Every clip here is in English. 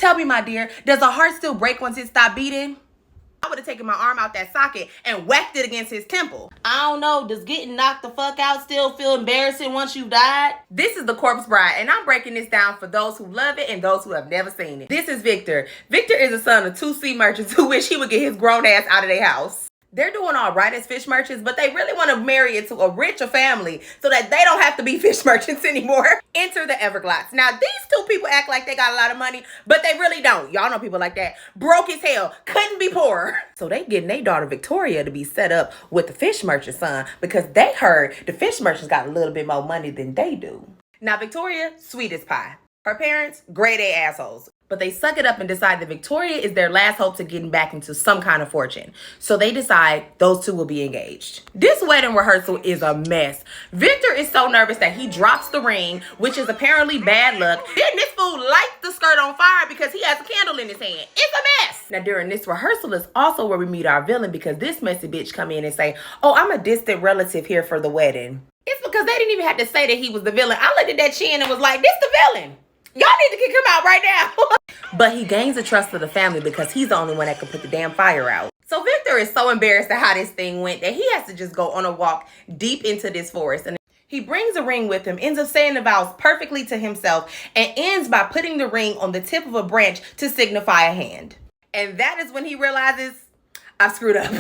Tell me, my dear, does a heart still break once it stops beating? I would have taken my arm out that socket and whacked it against his temple. I don't know, does getting knocked the fuck out still feel embarrassing once you've died? This is The Corpse Bride, and I'm breaking this down for those who love it and those who have never seen it. This is Victor. Victor is the son of two sea merchants who wish he would get his grown ass out of their house. They're doing all right as fish merchants, but they really want to marry into a richer family so that they don't have to be fish merchants anymore. Enter the Everglades. Now, these two people act like they got a lot of money, but they really don't. Y'all know people like that. Broke as hell. Couldn't be poorer. So they getting their daughter Victoria to be set up with the fish merchant's son because they heard the fish merchants got a little bit more money than they do. Now, Victoria, sweet as pie. Her parents, grade A assholes. But they suck it up and decide that Victoria is their last hope to getting back into some kind of fortune. So they decide those two will be engaged. This wedding rehearsal is a mess. Victor is so nervous that he drops the ring, which is apparently bad luck. Then this fool lights the skirt on fire because he has a candle in his hand. It's a mess. Now during this rehearsal is also where we meet our villain because this messy bitch come in and say, oh, I'm a distant relative here for the wedding. It's because they didn't even have to say that he was the villain. I looked at that chin and was like, this the villain. Y'all need to kick him out right now. But he gains the trust of the family because he's the only one that can put the damn fire out. So Victor is so embarrassed at how this thing went that he has to just go on a walk deep into this forest. And he brings a ring with him, ends up saying the vows perfectly to himself, and ends by putting the ring on the tip of a branch to signify a hand. And that is when he realizes, I've screwed up.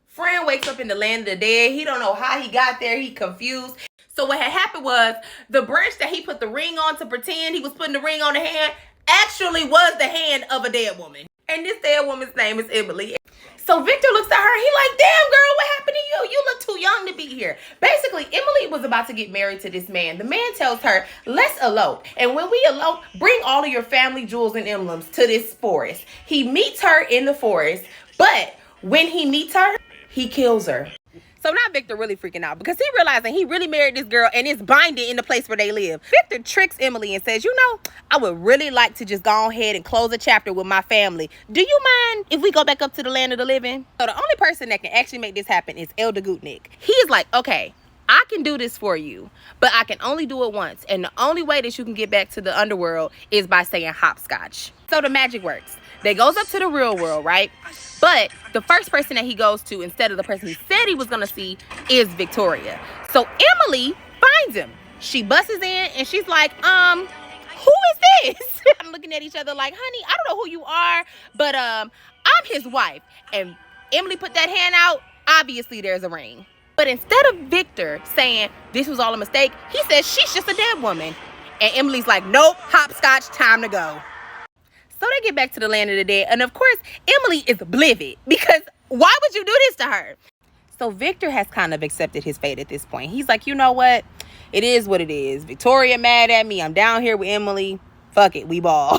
Fran wakes up in the land of the dead. He don't know how he got there. He confused. So what had happened was the branch that he put the ring on to pretend he was putting the ring on the hand actually was the hand of a dead woman. And this dead woman's name is Emily. So Victor looks at her. He like, damn girl, what happened to you? You look too young to be here. Basically, Emily was about to get married to this man. The man tells her, let's elope. And when we elope, bring all of your family jewels and emblems to this forest. He meets her in the forest, but when he meets her, he kills her. So now Victor really freaking out because he realizing he really married this girl and is binded in the place where they live. Victor tricks Emily and says, you know, I would really like to just go ahead and close a chapter with my family. Do you mind if we go back up to the land of the living? So the only person that can actually make this happen is Elder Gutnick. He is like, okay, I can do this for you, but I can only do it once. And the only way that you can get back to the underworld is by saying hopscotch. So the magic works. They goes up to the real world, right? But the first person that he goes to instead of the person he said he was going to see is Victoria. So Emily finds him. She busts in and she's like, who is this? I'm looking at each other like, honey, I don't know who you are, but I'm his wife. And Emily put that hand out. Obviously, there's a ring. But instead of Victor saying this was all a mistake, he says she's just a dead woman. And Emily's like, nope, hopscotch, time to go. So they get back to the land of the dead. And of course, Emily is livid because why would you do this to her? So Victor has kind of accepted his fate at this point. He's like, you know what? It is what it is. Victoria mad at me. I'm down here with Emily. Fuck it. We ball.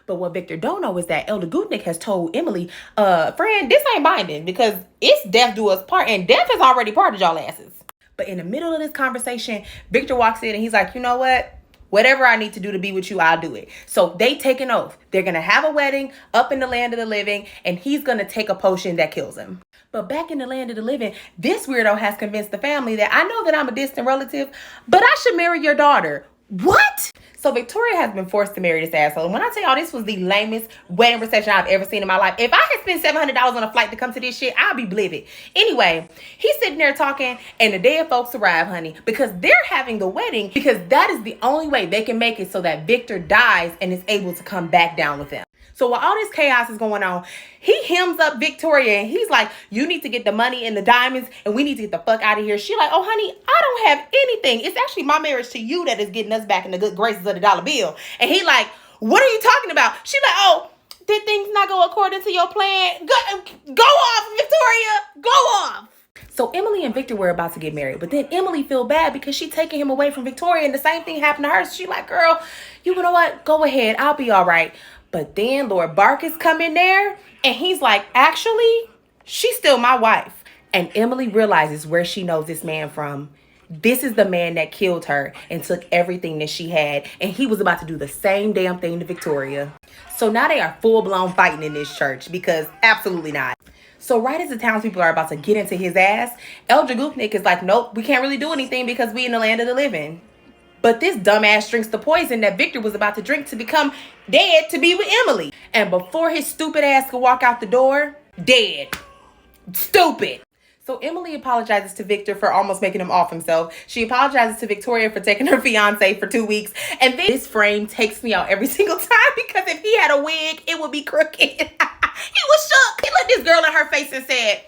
But what Victor don't know is that Elder Gutnick has told Emily, friend, this ain't binding because it's death do us part. And death has already parted y'all asses. But in the middle of this conversation, Victor walks in and he's like, you know what? Whatever I need to do to be with you, I'll do it. So they take an oath. They're going to have a wedding up in the land of the living, and he's going to take a potion that kills him. But back in the land of the living, this weirdo has convinced the family that I know that I'm a distant relative, but I should marry your daughter. What? So Victoria has been forced to marry this asshole. And when I tell y'all this was the lamest wedding reception I've ever seen in my life, if I had spent $700 on a flight to come to this shit, I'd be livid. Anyway, he's sitting there talking and the dead folks arrive, honey, because they're having the wedding because that is the only way they can make it so that Victor dies and is able to come back down with them. So while all this chaos is going on, he hems up Victoria and he's like, you need to get the money and the diamonds and we need to get the fuck out of here. She like, oh, honey, I don't have anything. It's actually my marriage to you that is getting us back in the good graces of the dollar bill. And he like, what are you talking about? She like, oh, did things not go according to your plan? Go off, Victoria. Go off. So Emily and Victor were about to get married, but then Emily feel bad because she taking him away from Victoria and the same thing happened to her. So she like, girl, you know what? Go ahead. I'll be all right. But then Lord Barkus come in there and he's like, actually, she's still my wife. And Emily realizes where she knows this man from. This is the man that killed her and took everything that she had. And he was about to do the same damn thing to Victoria. So now they are full-blown fighting in this church because absolutely not. So right as the townspeople are about to get into his ass, Elder Gutnick is like, nope, we can't really do anything because we in the land of the living. But this dumbass drinks the poison that Victor was about to drink to become dead to be with Emily. And before his stupid ass could walk out the door, dead. Stupid. So Emily apologizes to Victor for almost making him off himself. She apologizes to Victoria for taking her fiance for 2 weeks. And then this frame takes me out every single time because if he had a wig, it would be crooked. He was shook. He looked this girl in her face and said,